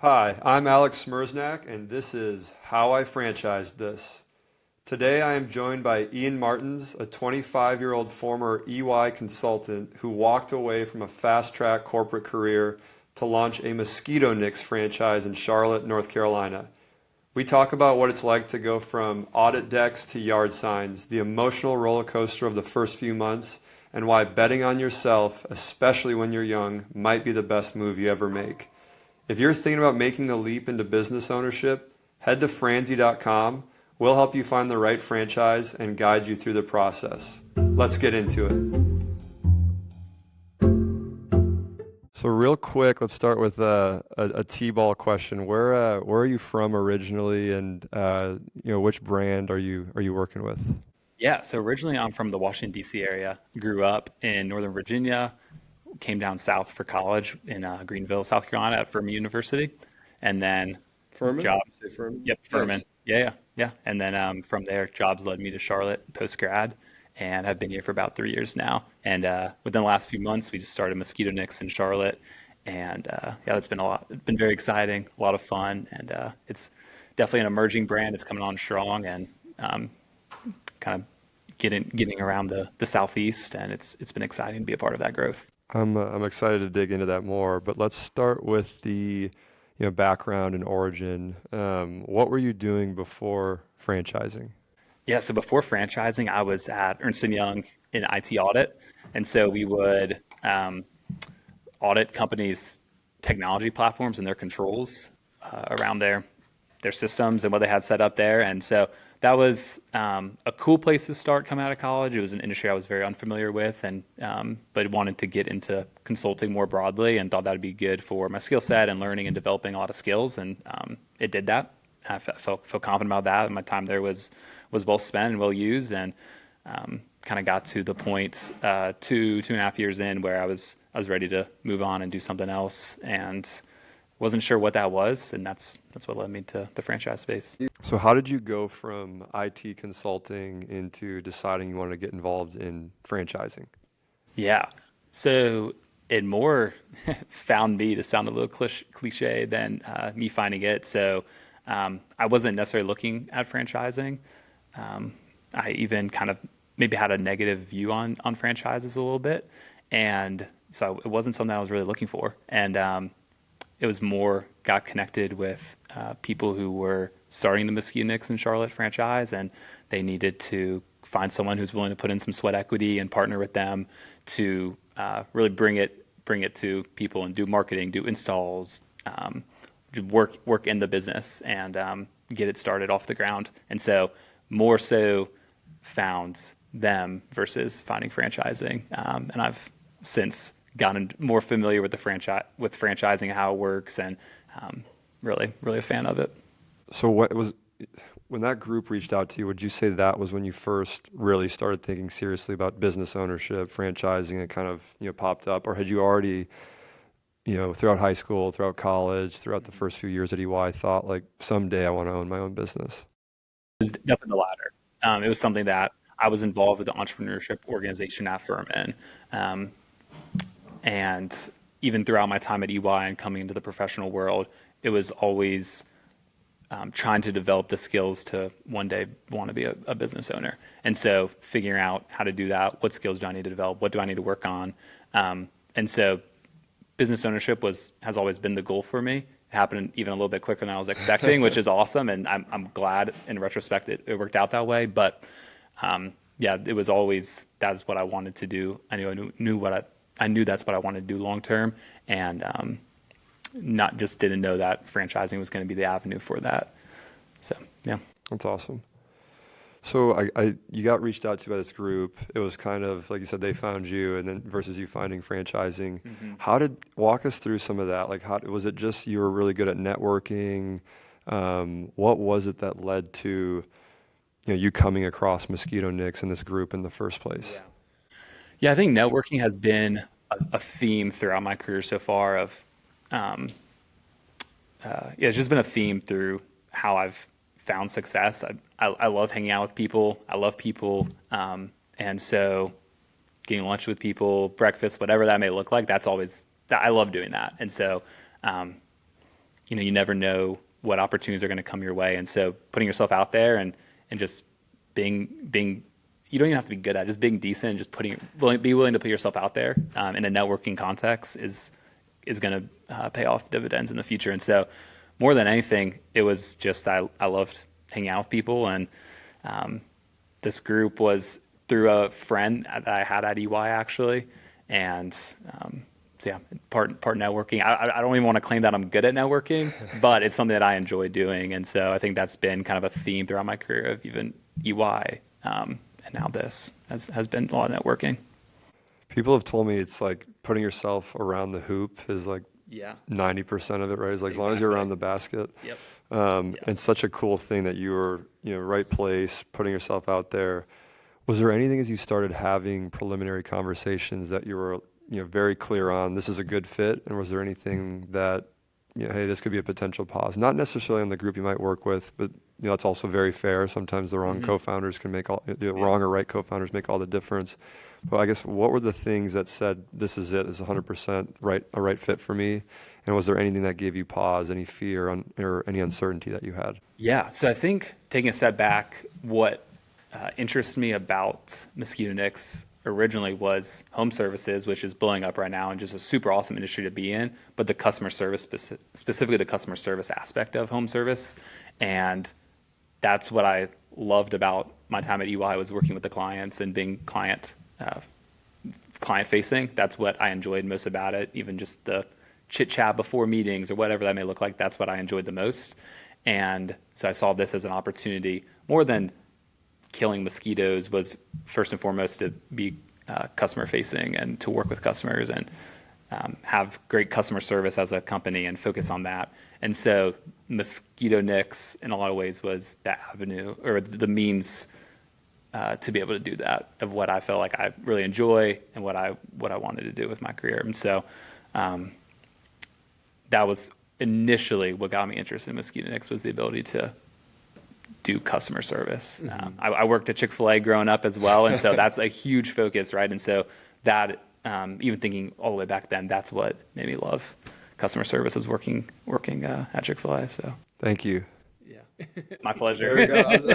Hi, I'm Alex Smersnak, and this is How I Franchised This. Today I am joined by Ian Martens, a 25-year-old former EY consultant who walked away from a fast-track corporate career to launch a MosquitoNix franchise in Charlotte, North Carolina. We talk about what it's like to go from audit decks to yard signs, the emotional roller coaster of the first few months, and why betting on yourself, especially when you're young, might be the best move you ever make. If you're thinking about making the leap into business ownership, head to franzi.com. We'll help you find the right franchise and guide you through the process. Let's get into it. So real quick, let's start with a T-ball question. Where are you from originally, and which brand are you working with? Yeah, so originally I'm from the Washington, D.C. area. Grew up in Northern Virginia, came down south for college in Greenville, South Carolina at Furman University. And then Furman? job, Say Furman? yep, Furman. Nice. Yeah. And then from there, jobs led me to Charlotte post grad, and I've been here for about 3 years now. And within the last few months, we just started MosquitoNix in Charlotte, and yeah, that's been a lot. It's been very exciting, a lot of fun, and it's definitely an emerging brand. It's coming on strong, and um, kind of getting around the southeast, and it's been exciting to be a part of that growth. I'm excited to dig into that more, but let's start with the background and origin. What were you doing before franchising? Yeah, so before franchising, I was at Ernst& Young in IT audit, and so we would audit companies' technology platforms and their controls around their systems and what they had set up there. And so that was a cool place to start coming out of college. It was an industry I was very unfamiliar with, and but wanted to get into consulting more broadly, and thought that would be good for my skill set and learning and developing a lot of skills. And it did that. I felt confident about that. And my time there was well spent and well used, and kind of got to the point 2.5 years in where I was ready to move on and do something else, and wasn't sure what that was, and that's what led me to the franchise space. So how did you go from IT consulting into deciding you wanted to get involved in franchising? Yeah. So it more found me, to sound a little cliche than me finding it. So I wasn't necessarily looking at franchising. I even kind of maybe had a negative view on franchises a little bit, and so it wasn't something I was really looking for. And it was more got connected with people who were starting the MosquitoNix in Charlotte franchise, and they needed to find someone who's willing to put in some sweat equity and partner with them to really bring it to people and do marketing, do installs, work in the business, and get it started off the ground. And so more so found them versus finding franchising. And I've since gotten more familiar with the franchising, how it works, and really a fan of it. So what was when that group reached out to you, would you say that was when you first really started thinking seriously about business ownership, franchising, and kind of, popped up? Or had you already, throughout high school, throughout college, throughout the first few years at EY, thought like someday I want to own my own business? It was definitely the latter. It was something that I was involved with the entrepreneurship organization at Furman, um, and even throughout my time at EY and coming into the professional world, it was always trying to develop the skills to one day want to be a business owner. And so figuring out how to do that, what skills do I need to develop, what do I need to work on, and so business ownership has always been the goal for me. It happened even a little bit quicker than I was expecting, which is awesome, and I'm glad in retrospect it worked out that way. But yeah, it was always that's what I wanted to do. I knew that's what I wanted to do long term, and not just didn't know that franchising was going to be the avenue for that. So yeah. That's awesome. So you got reached out to by this group. It was kind of like you said, they found you, and then versus you finding franchising. hmm Walk us through some of that? Like, how was it just you were really good at networking? What was it that led to you coming across MosquitoNix in this group in the first place? Yeah. Yeah, I think networking has been a theme throughout my career so far. Um, yeah, it's just been a theme through how I've found success. I love hanging out with people. I love people, and so getting lunch with people, breakfast, whatever that may look like. That's always I love doing that, and so you never know what opportunities are going to come your way. And so putting yourself out there and just being, you don't even have to be good at it, just being decent and just be willing to put yourself out there in a networking context is going to pay off dividends in the future. And so more than anything, it was just, I loved hanging out with people. And this group was through a friend that I had at EY actually. And so yeah, part networking. I don't even want to claim that I'm good at networking, but it's something that I enjoy doing. And so I think that's been kind of a theme throughout my career of even EY. And now this has been a lot of networking. People have told me it's like putting yourself around the hoop is like Yeah. 90% of it, right? It's like as long as you're around the basket. Yep. And such a cool thing that you were, right place, putting yourself out there. Was there anything as you started having preliminary conversations that you were, very clear on this is a good fit? And was there anything that, hey, this could be a potential pause? Not necessarily on the group you might work with, but it's also very fair. Sometimes the wrong co-founders can make the wrong or right co-founders make all the difference. But I guess what were the things that said this is it, this is 100% a right fit for me? And was there anything that gave you pause, any fear or any uncertainty that you had? Yeah. So I think taking a step back, what interests me about MosquitoNix originally was home services, which is blowing up right now and just a super awesome industry to be in, but the customer service, specifically the customer service aspect of home service. And that's what I loved about my time at EY, was working with the clients and being client facing. That's what I enjoyed most about it. Even just the chit chat before meetings or whatever that may look like, that's what I enjoyed the most. And so I saw this as an opportunity more than killing mosquitoes, was first and foremost to be customer facing and to work with customers and have great customer service as a company and focus on that. And so MosquitoNix in a lot of ways was the avenue or the means to be able to do that, of what I felt like I really enjoy and what I wanted to do with my career. And so that was initially what got me interested in MosquitoNix, was the ability to do customer service. I worked at Chick-fil-A growing up as well, and so that's a huge focus, right? And so that, even thinking all the way back then, that's what made me love customer service, was working at Chick-fil-A. So Thank you. yeah, my pleasure. There we go.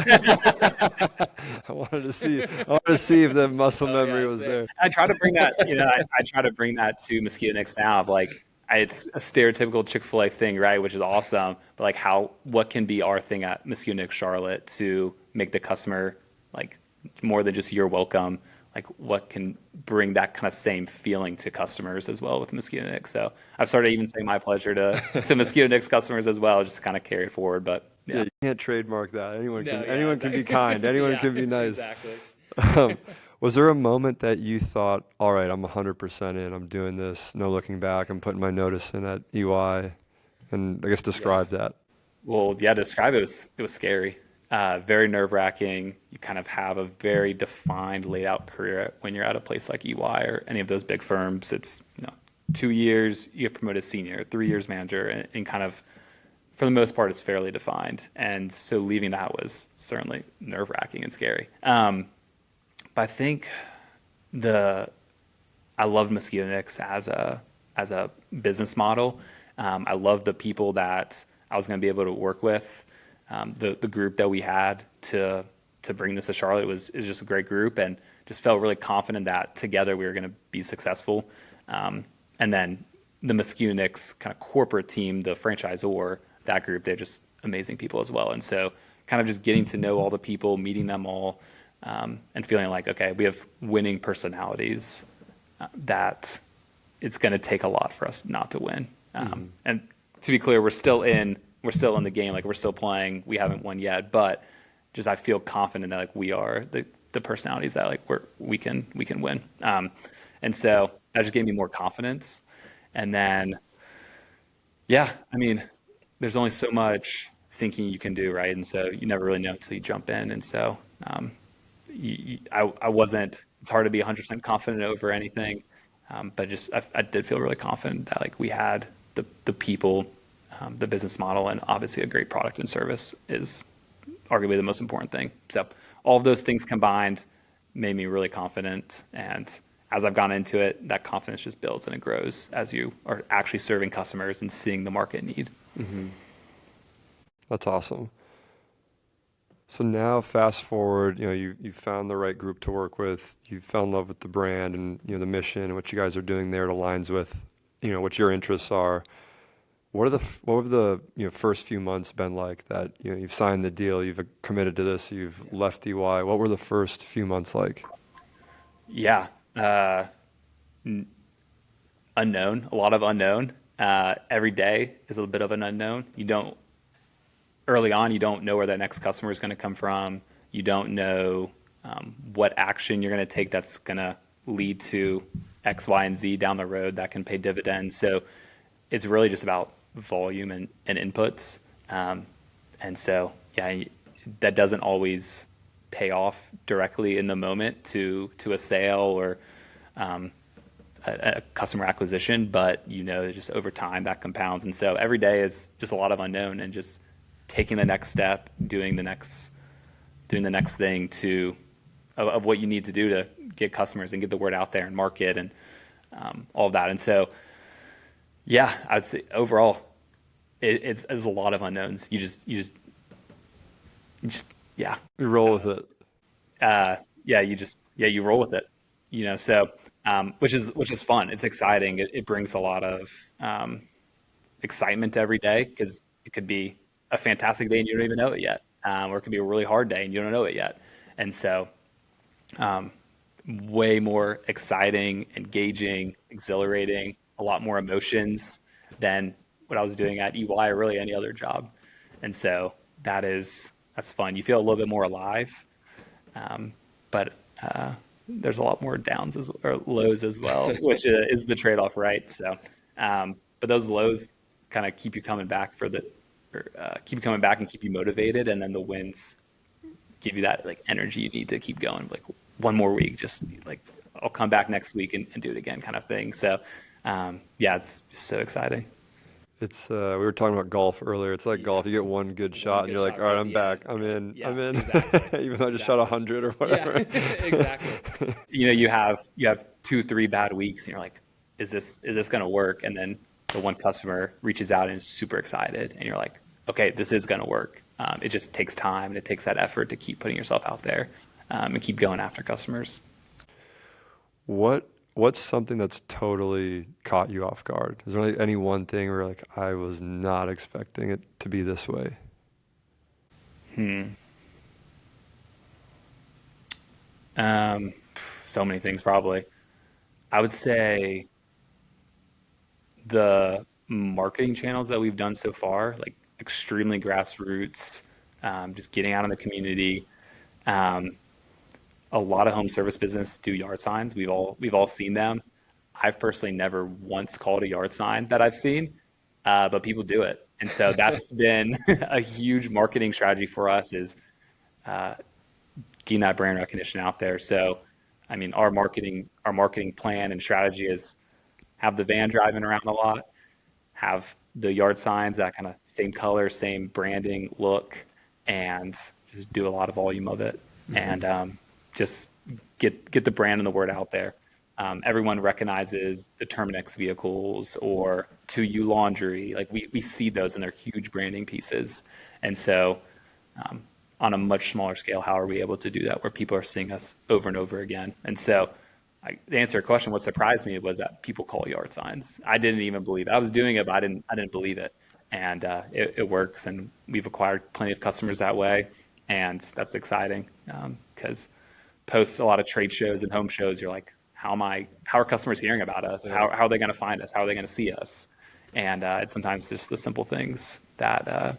I wanted to see if the muscle memory was there. I try to bring that, I try to bring that to MosquitoNix now, of like, it's a stereotypical Chick-fil-A thing, right? Which is awesome. But like what can be our thing at MosquitoNix Charlotte to make the customer like more than just you're welcome? Like what can bring that kind of same feeling to customers as well with MosquitoNix? So I've started even saying my pleasure to MosquitoNix customers as well, just to kind of carry it forward. But yeah, you can't trademark that. Anyone can be kind. Anyone can be nice. Exactly. Was there a moment that you thought, all right, I'm 100% in, I'm doing this, no looking back, I'm putting my notice in at EY? And I guess describe that. Well, yeah, describe it. It was scary, very nerve wracking. You kind of have a very defined, laid out career when you're at a place like EY or any of those big firms. It's 2 years you get promoted senior, 3 years manager, and kind of for the most part it's fairly defined. And so leaving that was certainly nerve wracking and scary. But I think I love MosquitoNix as a business model. I love the people that I was going to be able to work with. The group that we had to bring this to Charlotte is just a great group, and just felt really confident that together we were going to be successful. And then the MosquitoNix kind of corporate team, the franchisor, that group, they're just amazing people as well. And so kind of just getting to know all the people, meeting them all, and feeling like, okay, we have winning personalities, that it's going to take a lot for us not to win. And to be clear, we're still in the game. Like we're still playing. We haven't won yet, but just, I feel confident that like we are the personalities that like we can win. And so that just gave me more confidence. And then, yeah, I mean, there's only so much thinking you can do, right? And so you never really know until you jump in. And so, I wasn't, it's hard to be 100% confident over anything. But just, I did feel really confident that like we had the people, the business model, and obviously a great product and service is arguably the most important thing. So all of those things combined made me really confident. And as I've gone into it, that confidence just builds and it grows as you are actually serving customers and seeing the market need. Hmm. That's awesome. So now fast forward, you found the right group to work with. You fell in love with the brand and the mission and what you guys are doing there. It aligns with what your interests are. What have the first few months been like that you've signed the deal, you've committed to this, you've left EY. What were the first few months like? Yeah. Uh, Unknown, a lot of unknown. Every day is a bit of an unknown. You don't early on, you don't know where that next customer is going to come from. You don't know what action you're going to take that's going to lead to X, Y, and Z down the road that can pay dividends. So it's really just about volume and inputs. Um, and so, yeah, that doesn't always pay off directly in the moment to a sale or a customer acquisition, but just over time that compounds. And so every day is just a lot of unknown and just taking the next step, doing the next thing of what you need to do to get customers and get the word out there and market and all of that. And so, yeah, I'd say overall, it's a lot of unknowns. You just, yeah, You roll with it. yeah, you roll with it, so, which is fun. It's exciting. It brings a lot of excitement every day because it could be a fantastic day and you don't even know it yet, or it could be a really hard day and you don't know it yet. And so, way more exciting, engaging, exhilarating, a lot more emotions than what I was doing at EY or really any other job. And so that's fun. You feel a little bit more alive, but there's a lot more downs or lows as well, which is the trade-off, right? So, but those lows kind of keep you coming back keep you coming back and keep you motivated, and then the wins give you that like energy you need to keep going. Like one more week, just like I'll come back next week and do it again, kind of thing. So, yeah, it's just so exciting. It's we were talking about golf earlier. It's like golf. Yeah, You get one good one shot and good you're like, shot all right, right at I'm the end, back. and I'm you're like, in. I'm yeah, in. exactly, Even though I just shot exactly. 100 or Yeah, whatever. exactly. You have 2, 3 bad weeks, and you're like, is this going to work? And then the one customer reaches out and is super excited, and you're like, okay, this is going to work. It just takes time and it takes that effort to keep putting yourself out there, and keep going after customers. What's something that's totally caught you off guard? Is there any one thing where like I was not expecting it to be this way? Hmm. Um, so many things probably. I would say the marketing channels that we've done so far, like extremely grassroots, just getting out in the community. Um, a lot of home service business do yard signs. We've all seen them. I've personally never once called a yard sign that I've seen, but people do it, and so that's been a huge marketing strategy for us is getting that brand recognition out there. So, I mean, our marketing plan and strategy is have the van driving around a lot, have the yard signs that kind of same color, same branding look, and just do a lot of volume of it, and just get the brand and the word out there. Everyone recognizes the Terminix vehicles or To You Laundry. Like we see those and they're huge branding pieces. And so on a much smaller scale, how are we able to do that where people are seeing us over and over again? And so, to answer your question, what surprised me was that people call yard signs. I didn't even believe it. I was doing it, but I didn't believe it, and it works. And we've acquired plenty of customers that way, and that's exciting because post a lot of trade shows and home shows, you're like, how are customers hearing about us? Yeah. How are they going to find us? How are they going to see us? And it's sometimes just the simple things that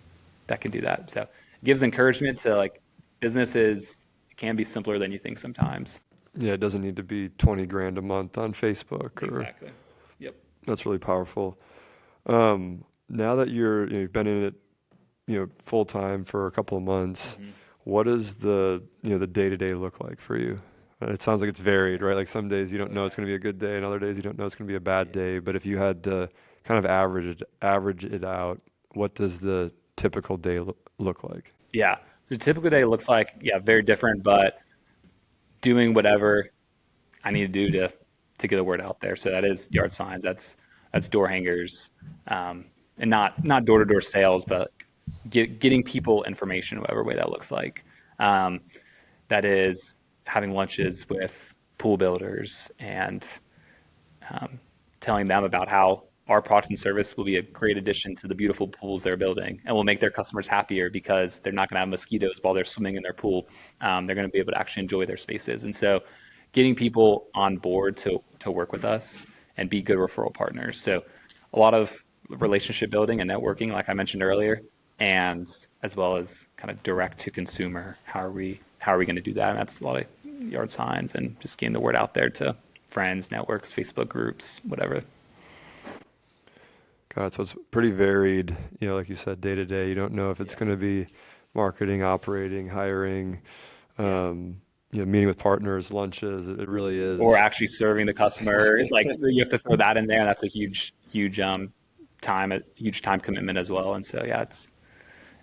can do that. So it gives encouragement to like businesses can be simpler than you think sometimes. Yeah, it doesn't need to be 20 grand a month on Facebook or Exactly. Yep. that's really powerful. Now that you've been in it, full time for a couple of months, Hmm. what does the day-to-day look like for you? It sounds like it's varied, right? Like some days you don't Oh know it's yeah. going to be a good day, and other days you don't know it's going to be a bad Yeah. day. But if you had to kind of average it out, what does the typical day look like? Yeah. So typical day looks like, yeah, very different, but doing whatever I need to do to get the word out there. So that is yard signs. That's door hangers. and not door to door sales, but getting people information, whatever way that looks like. Um, that is having lunches with pool builders and telling them about how our product and service will be a great addition to the beautiful pools they're building and will make their customers happier because they're not going to have mosquitoes while they're swimming in their pool. They're going to be able to actually enjoy their spaces. And so getting people on board to work with us and be good referral partners. So a lot of relationship building and networking, like I mentioned earlier, and as well as kind of direct to consumer. How are we going to do that? And that's a lot of yard signs and just getting the word out there to friends, networks, Facebook groups, whatever. God, so it's pretty varied, like you said, day to day. You don't know if it's going to be marketing, operating, hiring, meeting with partners, lunches. It really Or is. actually serving the customer. Like you have to throw that in there. That's a huge time commitment as well. And so yeah, it's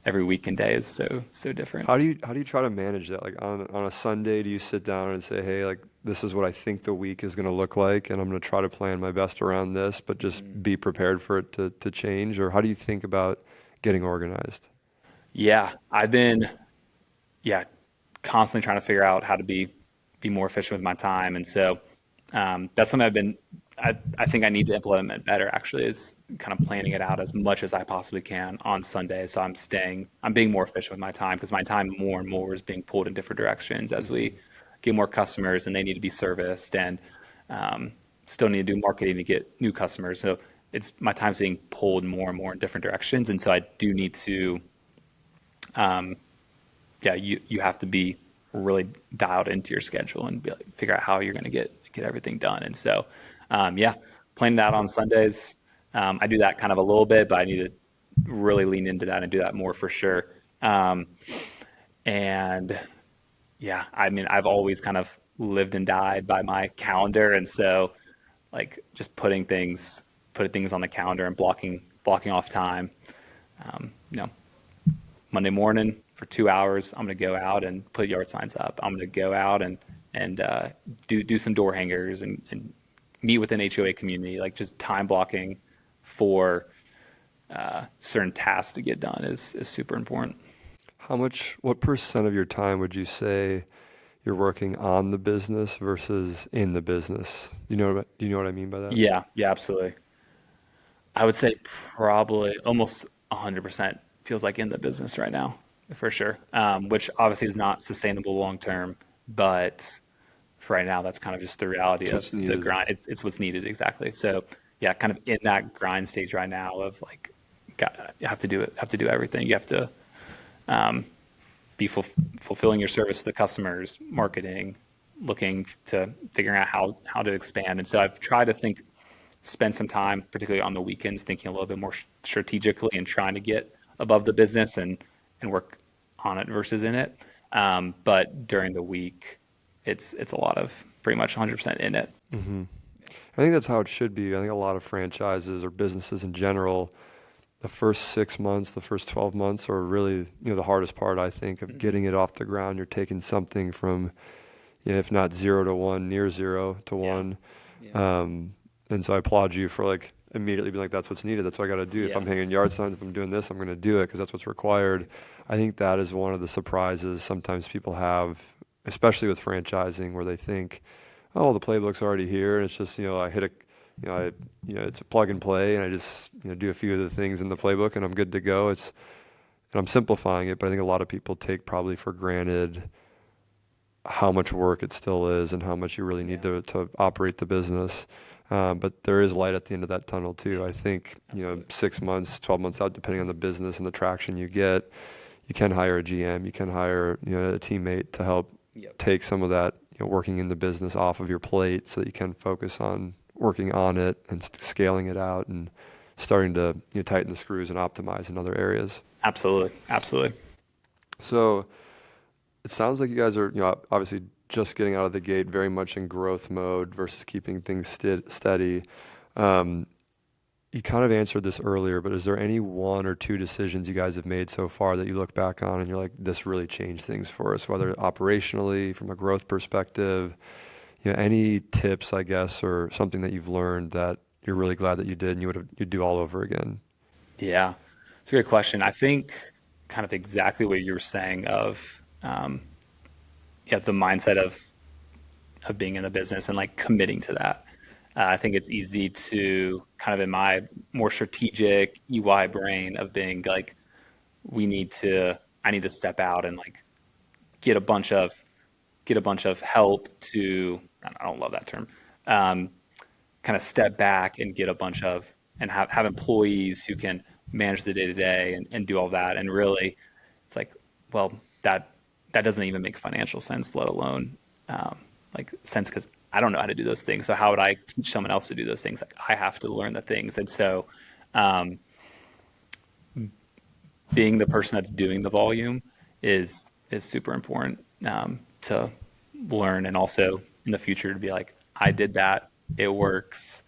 every week and day is so different. How do you try to manage that? Like on a Sunday, do you sit down and say, hey, like this is what I think the week is going to look like, and I'm going to try to plan my best around this, but just be prepared for it to change? Or how do you think about getting organized? Yeah, I've been yeah constantly trying to figure out how to be more efficient with my time, and so that's something I think I need to implement better. Actually, is kind of planning it out as much as I possibly can on Sunday. So I'm being more efficient with my time because my time more and more is being pulled in different directions as we get more customers and they need to be serviced and um, still need to do marketing to get new customers. So it's my time's being pulled more and more in different directions, and so I do need to yeah, you have to be really dialed into your schedule and figure out how you're going to get everything done. And so, yeah, planning that on Sundays. I do that kind of a little bit, but I need to really lean into that and do that more for sure. Um, and yeah, I mean, I've always kind of lived and died by my calendar, and so like just putting things on the calendar and blocking off time. You know, Monday morning for 2 hours, I'm going to go out and put yard signs up. I'm going to go out and do some door hangers and meet with an HOA community. Like just time blocking for certain tasks to get done is super important. What percent of your time would you say you're working on the business versus in the business? Do you know what I mean by that? Yeah, yeah, absolutely. I would say probably almost 100% feels like in the business right now, for sure. Which obviously is not sustainable long term, but for right now, that's kind of just the reality It's of what's the needed. grind. It's what's needed exactly. So yeah, kind of in that grind stage right now of like, you have to do it, have to do everything. You have to be fulfilling your service to the customers, marketing, looking to figuring out how to expand. And so I've tried to spend some time, particularly on the weekends, thinking a little bit more strategically and trying to get above the business and work on it versus in it. But during the week, it's a lot of pretty much 100% in it. I think that's how it should be. I think a lot of franchises or businesses in general, the first 6 months, the first 12 months are really, the hardest part, I think, of Hmm. getting it off the ground. You're taking something from, if not 0 to 1, near 0 to 1. Yeah. Um, and so I applaud you for like immediately being like, that's what's needed. That's what I got to do. If Yeah. I'm hanging yard signs, if I'm doing this, I'm going to do it because that's what's required. I think that is one of the surprises sometimes people have, especially with franchising, where they think, oh, the playbook's already here, and it's just, I hit a, it's a plug and play, and I just, do a few of the things in the playbook, and I'm good to go. And I'm simplifying it, but I think a lot of people take probably for granted how much work it still is and how much you really need Yeah. to operate the business. But there is light at the end of that tunnel too. Yeah. I think, Absolutely. 6 months, 12 months out, depending on the business and the traction you get, you can hire a GM, you can hire, a teammate to help Yep. take some of that, working in the business off of your plate so that you can focus on working on it and scaling it out and starting to, tighten the screws and optimize in other areas. Absolutely. Absolutely. So it sounds like you guys are, obviously just getting out of the gate, very much in growth mode versus keeping things steady. Um, you kind of answered this earlier, but is there any one or two decisions you guys have made so far that you look back on and you're like, this really changed things for us, whether operationally, from a growth perspective, any tips, I guess, or something that you've learned that you're really glad that you did and you'd do all over again? Yeah, it's a great question. I think kind of exactly what you were saying of yeah, the mindset of being in the business and like committing to that. I think it's easy to kind of in my more strategic EY brain of being like, I need to step out and like get a bunch of get a bunch of help to, I don't love that term, um, kind of step back and get a bunch of, and have employees who can manage the day to day and do all that. And really, it's like, well, that, that doesn't even make financial sense, let alone like sense because I don't know how to do those things. So how would I teach someone else to do those things? Like I have to learn the things. And so um, being the person that's doing the volume is super important to learn, and also in the future to be like, I did that, it works,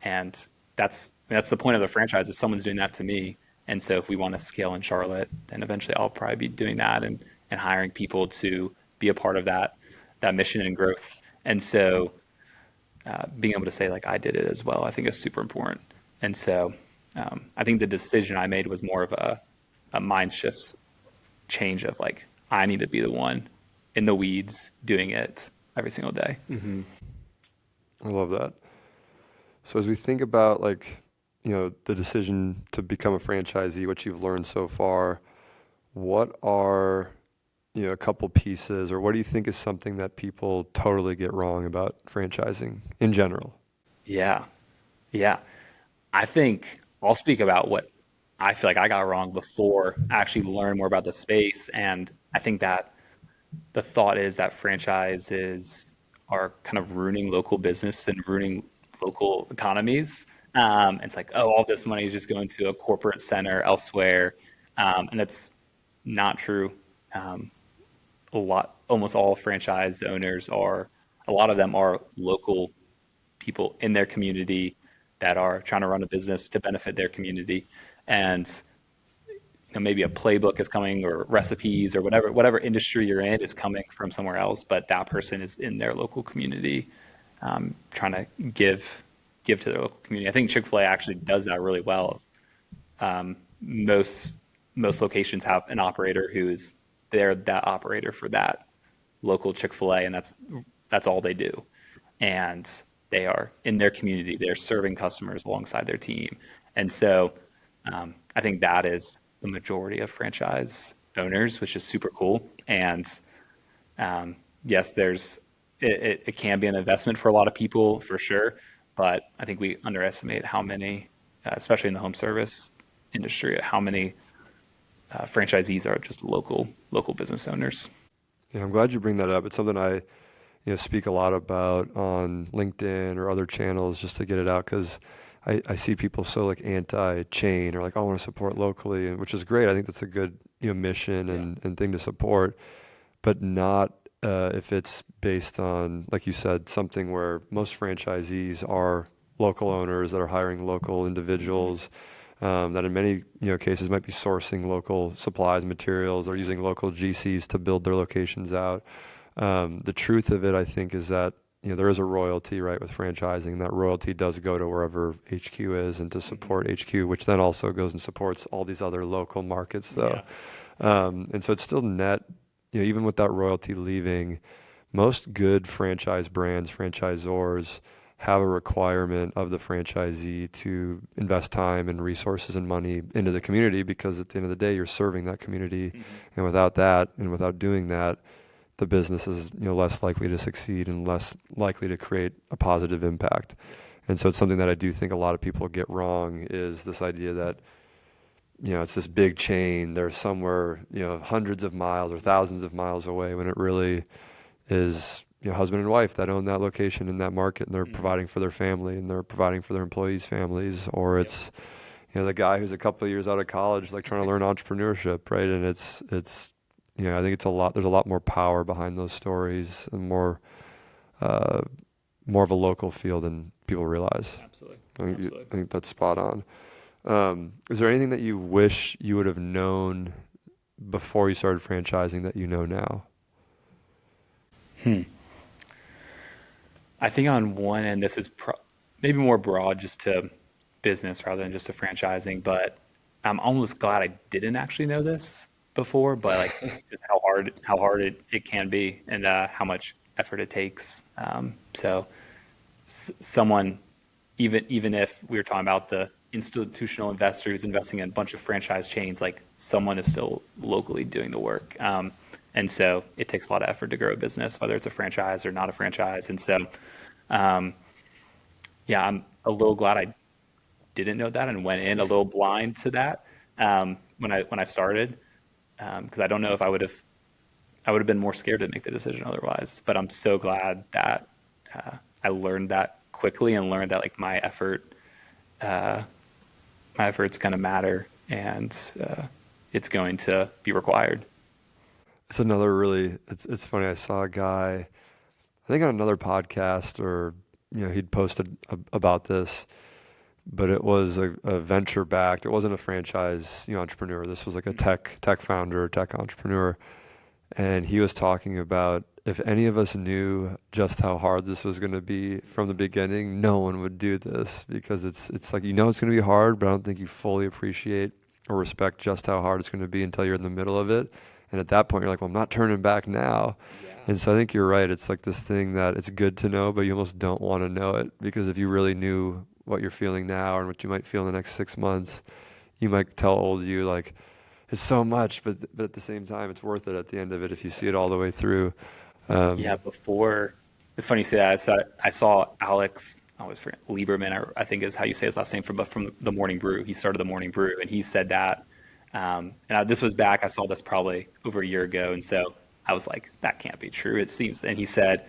and that's the point of the franchise is someone's doing that to me. And so if we want to scale in Charlotte, then eventually I'll probably be doing that and hiring people to be a part of that mission and growth. And so being able to say like I did it as well, I think is super important. And so I think the decision I made was more of a mind shift change of like I need to be the one in the weeds doing it every single day. I love that. So as we think about like, the decision to become a franchisee, what you've learned so far, what are, a couple pieces, or what do you think is something that people totally get wrong about franchising in general? Yeah, yeah. I think I'll speak about what I feel like I got wrong before I actually learned more about the space. And I think that the thought is that franchises are kind of ruining local business and ruining local economies. It's like, oh, all this money is just going to a corporate center elsewhere, and that's not true. Um, almost all franchise owners are, a lot of them are local people in their community that are trying to run a business to benefit their community, and maybe a playbook is coming or recipes or whatever industry you're in is coming from somewhere else, but that person is in their local community, trying to give to their local community. I think Chick-fil-A actually does that really well. Most locations have an operator who is they're that operator for that local Chick-fil-A, and that's all they do. And they are in their community. They're serving customers alongside their team. And so I think that is the majority of franchise owners, which is super cool. And yes, it can be an investment for a lot of people for sure, but I think we underestimate how many, especially in the home service industry, how many franchisees are just local business owners. Yeah, I'm glad you bring that up. It's something I, speak a lot about on LinkedIn or other channels just to get it out because I see people so like anti-chain or like I want to support locally, and which is great. I think that's a good mission Yeah. and thing to support, but not if it's based on, like you said, something where most franchisees are local owners that are hiring local Mm-hmm. individuals that in many cases might be sourcing local supplies, materials, or using local GCs to build their locations out. The truth of it, I think, is that there is a royalty, right, with franchising. That royalty does go to wherever HQ is and to Mm-hmm. support HQ, which then also goes and supports all these other local markets, though. Yeah. Yeah. And so it's still net, even with that royalty leaving, most good franchise brands, franchisors have a requirement of the franchisee to invest time and resources and money into the community because at the end of the day, you're serving that community. Mm-hmm. And without that, and without doing that, the business is less likely to succeed and less likely to create a positive impact. Yeah. And so it's something that I do think a lot of people get wrong is this idea that it's this big chain. They're somewhere hundreds of miles or thousands of miles away when it really is husband and wife that own that location in that market and they're Mm-hmm. providing for their family and they're providing for their employees' families, or Yep. it's the guy who's a couple of years out of college like trying to learn entrepreneurship, right? And it's I think it's a lot. There's a lot more power behind those stories and uh, more of a local feel than people realize. Absolutely. I Absolutely. think that's spot on. Is there anything that you wish you would have known before you started franchising that you know now? Hmm. I think on one end, this is maybe more broad just to business rather than just to franchising, but I'm almost glad I didn't actually know this before, but like just how hard it can be and how much effort it takes. So someone, even if we were talking about the institutional investors investing in a bunch of franchise chains, like someone is still locally doing the work. And so it takes a lot of effort to grow a business, whether it's a franchise or not a franchise. And so, yeah, I'm a little glad I didn't know that and went in a little blind to that when I started, because I don't know if I would have been more scared to make the decision otherwise. But I'm so glad that I learned that quickly and learned that like my effort's going to matter and it's going to be required. It's another really, it's funny. I saw a guy, I think on another podcast, or he'd posted about this, but it was a venture backed. It wasn't a franchise entrepreneur. This was like a tech founder, tech entrepreneur, and he was talking about if any of us knew just how hard this was going to be from the beginning, no one would do this, because it's like it's going to be hard, but I don't think you fully appreciate or respect just how hard it's going to be until you're in the middle of it. And at that point, you're like, well, I'm not turning back now. Yeah. And so I think you're right. It's like this thing that it's good to know, but you almost don't want to know it, because if you really knew what you're feeling now and what you might feel in the next 6 months, you might tell old you like, it's so much, but at the same time, it's worth it at the end of it if you see it all the way through. Yeah, Um, before it's funny you say that. I saw Alex, I always forget Lieberman, I think is how you say his last name from the Morning Brew. He started the Morning Brew, and he said that. This was back. I saw this probably over a year ago, and so I was like, that can't be true. It seems. And he said,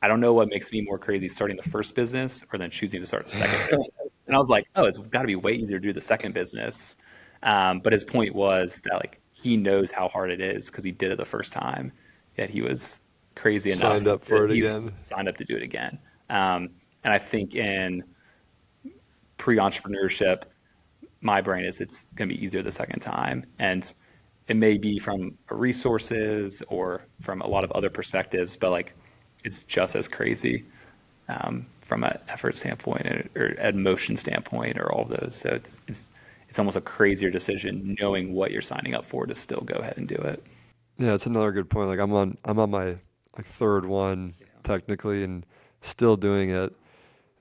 I don't know what makes me more crazy, starting the first business or then choosing to start a second business. And I was like, oh, it's got to be way easier to do the second business. But his point was that like he knows how hard it is because he did it the first time. Yet he was crazy enough Signed up for that it he's again. signed up to do it again. And I think in pre-entrepreneurship, my brain is it's going to be easier the second time, and it may be from resources or from a lot of other perspectives, but like it's just as crazy from an effort standpoint or an emotion standpoint or all of those. So it's almost a crazier decision knowing what you're signing up for to still go ahead and do it. Yeah, it's another good point. Like I'm on my like third one technically, and still doing it.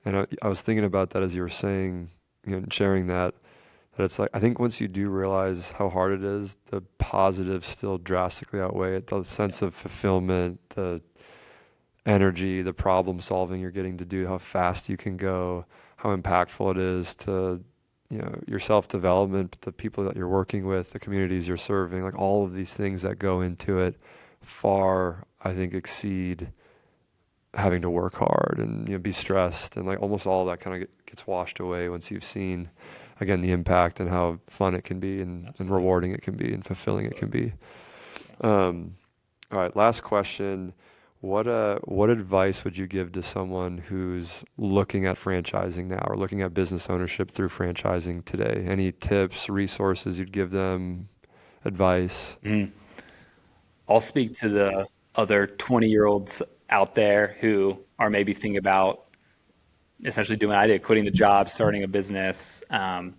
And I was thinking about that as you were saying, and sharing that it's like I think once you do realize how hard it is, the positives still drastically outweigh it. The sense of fulfillment, the energy, the problem solving you're getting to do, how fast you can go, how impactful it is to your self development, the people that you're working with, the communities you're serving, like all of these things that go into it far, I think, exceed having to work hard and be stressed, and like almost all that kind of gets washed away once you've seen again the impact and how fun it can be, and rewarding it can be, and fulfilling it can be. um, all right, last question. What advice would you give to someone who's looking at franchising now, or looking at business ownership through franchising today? Any tips, resources you'd give them, advice? Mhm. I'll speak to the other 20-year-olds out there who are maybe thinking about essentially doing what I did, quitting the job, starting a business. Kind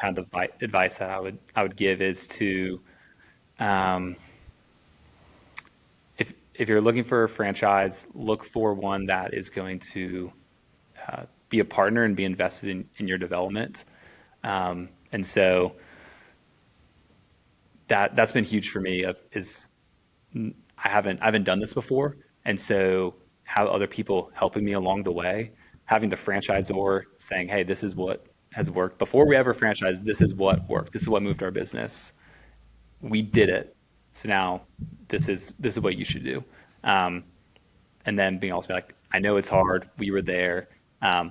of the advice that I would give is to um, if you're looking for a franchise, look for one that is going to be a partner and be invested in your development. And so that's been huge for me. Is I haven't done this before, and so have other people helping me along the way, having the franchisor saying, "Hey, this is what has worked before we ever franchised. This is what worked. This is what moved our business. We did it. So now this is what you should do." Um, and then being also like, "I know it's hard. We were there."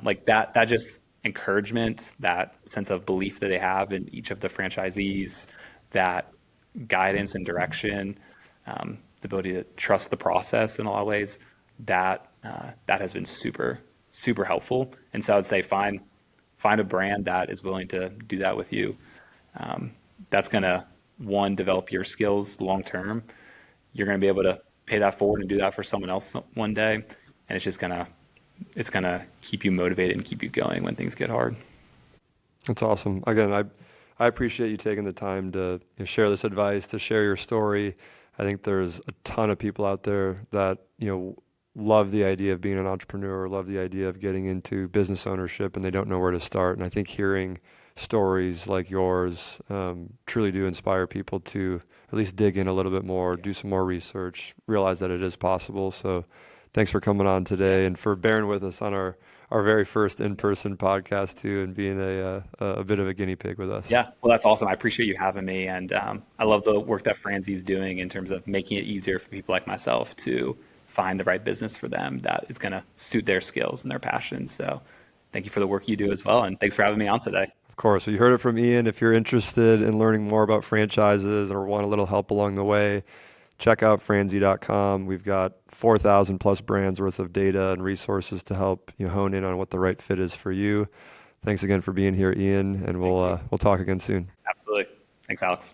Like that just encouragement, that sense of belief that they have in each of the franchisees, that guidance and direction, the ability to trust the process in a lot of ways, that has been super super helpful. And so I would say find a brand that is willing to do that with you. That's gonna, one, develop your skills long term. You're gonna be able to pay that forward and do that for someone else one day, and it's gonna keep you motivated and keep you going when things get hard. That's awesome. Again, I appreciate you taking the time to share this advice, to share your story. I think there's a ton of people out there that, love the idea of being an entrepreneur, love the idea of getting into business ownership, and they don't know where to start. And I think hearing stories like yours truly do inspire people to at least dig in a little bit more, do some more research, realize that it is possible. So thanks for coming on today and for bearing with us on our very first in-person podcast too, and being a bit of a guinea pig with us. Yeah, well, that's awesome. I appreciate you having me, and I love the work that Franzi's doing in terms of making it easier for people like myself to find the right business for them that is going to suit their skills and their passions. So thank you for the work you do as well, and thanks for having me on today. Of course. Well, you heard it from Ian. If you're interested in learning more about franchises or want a little help along the way, check out franzi.com. We've got 4,000 plus brands worth of data and resources to help you hone in on what the right fit is for you. Thanks again for being here, Ian, and we'll talk again soon. Absolutely. Thanks, Alex.